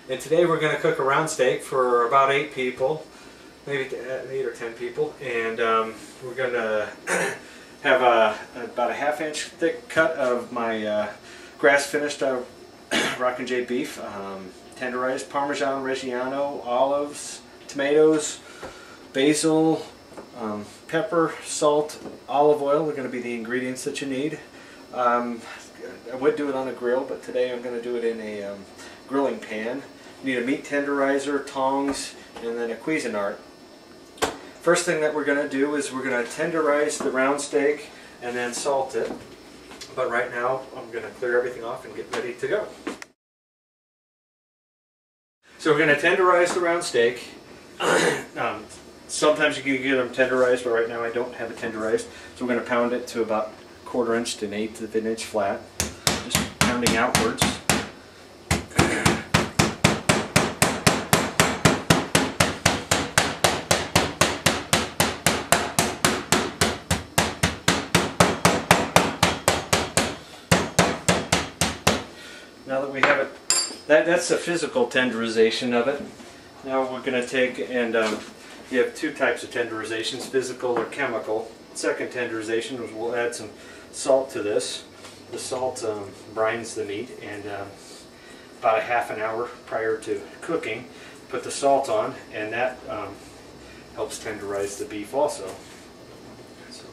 And today we're going to cook a round steak for about 8 people, maybe 8 or 10 people, and we're going to have about a ½ inch thick cut of my grass finished Rockin J beef, tenderized Parmesan Reggiano, olives, tomatoes, basil, pepper, salt, olive oil are going to be the ingredients that you need. I would do it on a grill, but today I'm going to do it in a grilling pan. You need a meat tenderizer, tongs, and then a Cuisinart. First thing that we're going to do is we're going to tenderize the round steak and then salt it. But right now I'm going to clear everything off and get ready to go. So we're going to tenderize the round steak. Sometimes you can get them tenderized, but right now I don't have it tenderized. So we're going to pound it to about 1/4 inch to 1/8 of an inch flat. Just pounding outwards. Now that we have it, that's the physical tenderization of it. Now we're going to take and you have 2 types of tenderizations, physical or chemical. Second tenderization is we'll add some salt to this. The salt brines the meat, and about a ½ hour prior to cooking, put the salt on, and that helps tenderize the beef also. So,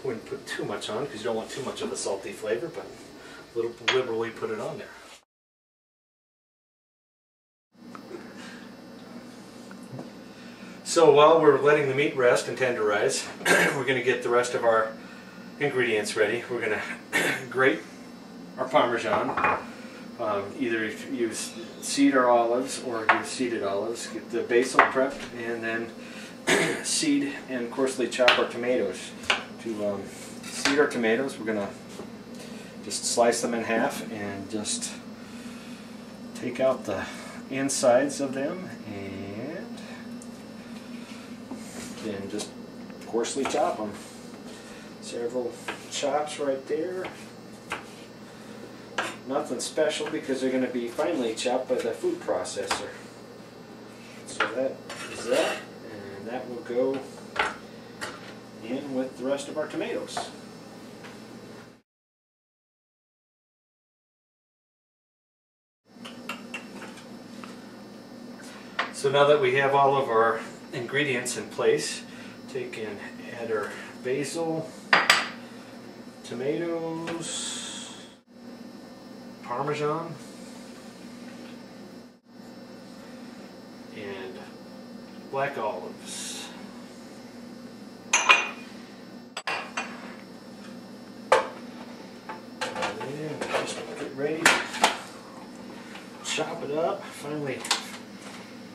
wouldn't put too much on because you don't want too much of the salty flavor, but a little liberally put it on there. So while we're letting the meat rest and tenderize, we're going to get the rest of our ingredients ready. We're going to grate our Parmesan. Either use seed or olives, or use seeded olives. Get the basil prepped, and then seed and coarsely chop our tomatoes. To seed our tomatoes, we're going to just slice them in half and just take out the insides of them, and then just coarsely chop them. Several chops right there. Nothing special because they're going to be finely chopped by the food processor. So that is that, and that will go in with the rest of our tomatoes. So now that we have all of our ingredients in place, take and add our basil, tomatoes, Parmesan, and black olives. And just get ready to chop it up, finally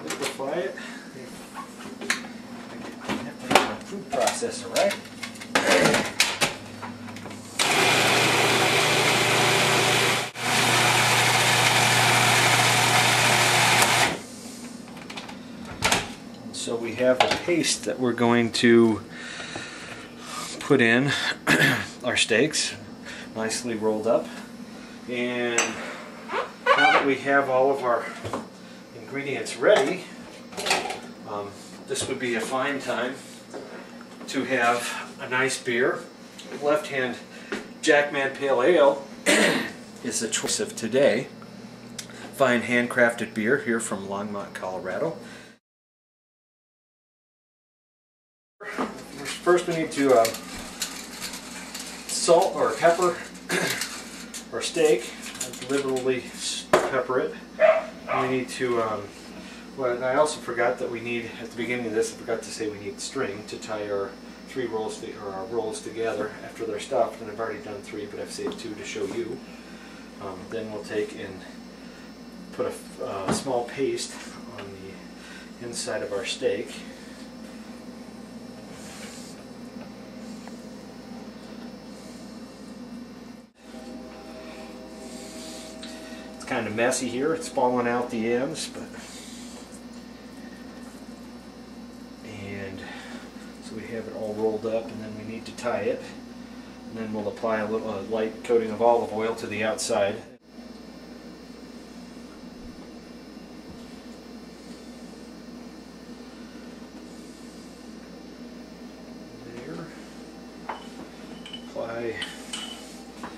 liquefy it. I have to have a food processor, right? So we have a paste that we're going to put in our steaks, nicely rolled up. And now that we have all of our ingredients ready, this would be a fine time to have a nice beer. Left Hand Jackman Pale Ale is the choice of today. Fine handcrafted beer here from Longmont, Colorado. First we need to salt or pepper our steak. Liberally pepper it. We need to, well, and I also forgot that we need, at the beginning of this, I forgot to say we need string to tie our our rolls together after they're stuffed, and I've already done 3, but I've saved 2 to show you. Then we'll take and put a small paste on the inside of our steak. It's kind of messy here, it's falling out the ends, but and so we have it all rolled up, and then we need to tie it. And then we'll apply a little light coating of olive oil to the outside. There. Apply a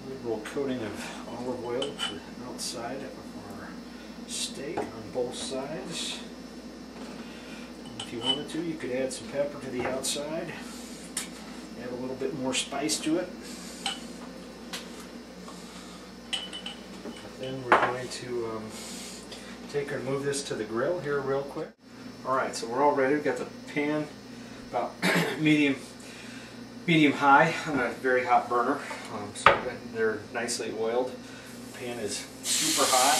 liberal coating of olive oil to the outside of our steak on both sides. If you wanted to, you could add some pepper to the outside. Add a little bit more spice to it. Then we're going to take and move this to the grill here real quick. Alright, so we're all ready. We've got the pan about medium high on a very hot burner. So they're nicely oiled. The pan is super hot.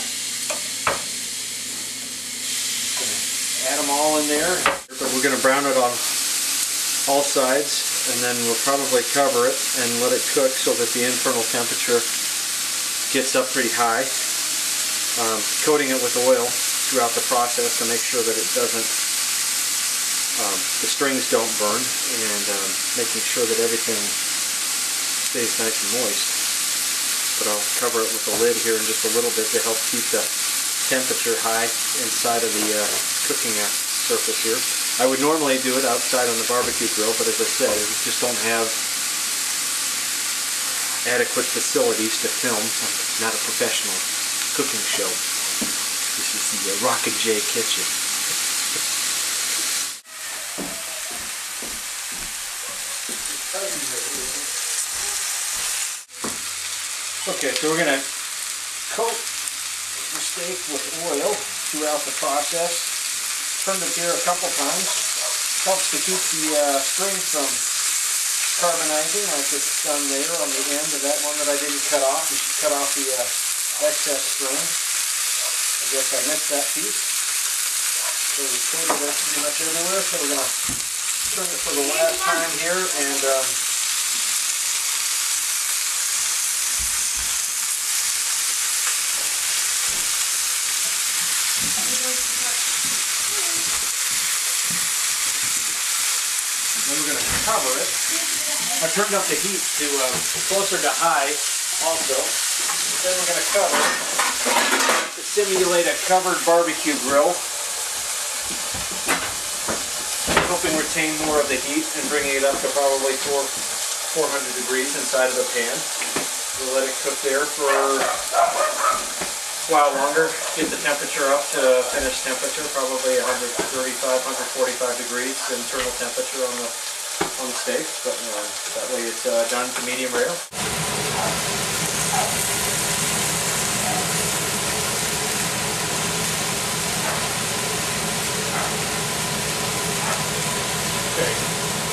Add them all in there, but we're going to brown it on all sides, and then we'll probably cover it and let it cook so that the internal temperature gets up pretty high. Coating it with oil throughout the process to make sure that it doesn't, the strings don't burn, and making sure that everything stays nice and moist. But I'll cover it with a lid here in just a little bit to help keep the temperature high inside of the cooking surface here. I would normally do it outside on the barbecue grill, but as I said, we just don't have adequate facilities to film. I'm not a professional cooking show. This is the Rockin J kitchen. Okay, so we're going to coat the steak with oil throughout the process. Turned it here a couple times. Helps to keep the string from carbonizing like it's done there on the end of that one that I didn't cut off. You should cut off the excess string. I guess I missed that piece. So we coated it pretty much everywhere. So we're going to turn it for the last time here and then we're going to cover it. I turned up the heat to closer to high also. Then we're going to cover it to simulate a covered barbecue grill. Helping retain more of the heat and bringing it up to probably 400 degrees inside of the pan. We'll let it cook there for a while longer. Get the temperature up to finished temperature, probably 135, 145 degrees internal temperature on the steak, but that way it's done to medium rare. Okay,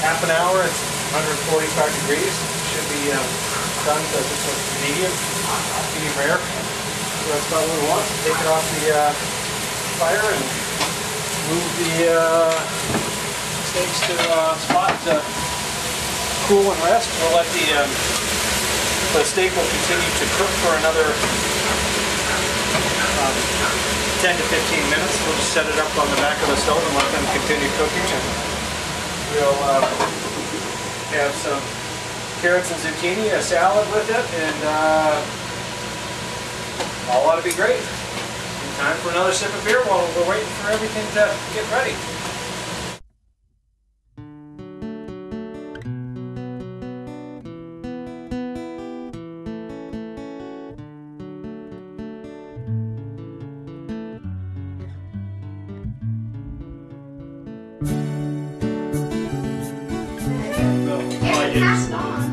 half an hour, it's 145 degrees. Should be done to just medium rare. So that's about what we want. Take it off the fire and move the steaks to a spot to cool and rest. We'll let the steak will continue to cook for another 10 to 15 minutes. We'll just set it up on the back of the stove and let them continue cooking. And we'll have some carrots and zucchini, a salad with it, and all ought to be great. Time for another sip of beer while we're waiting for everything to get ready. Passed on.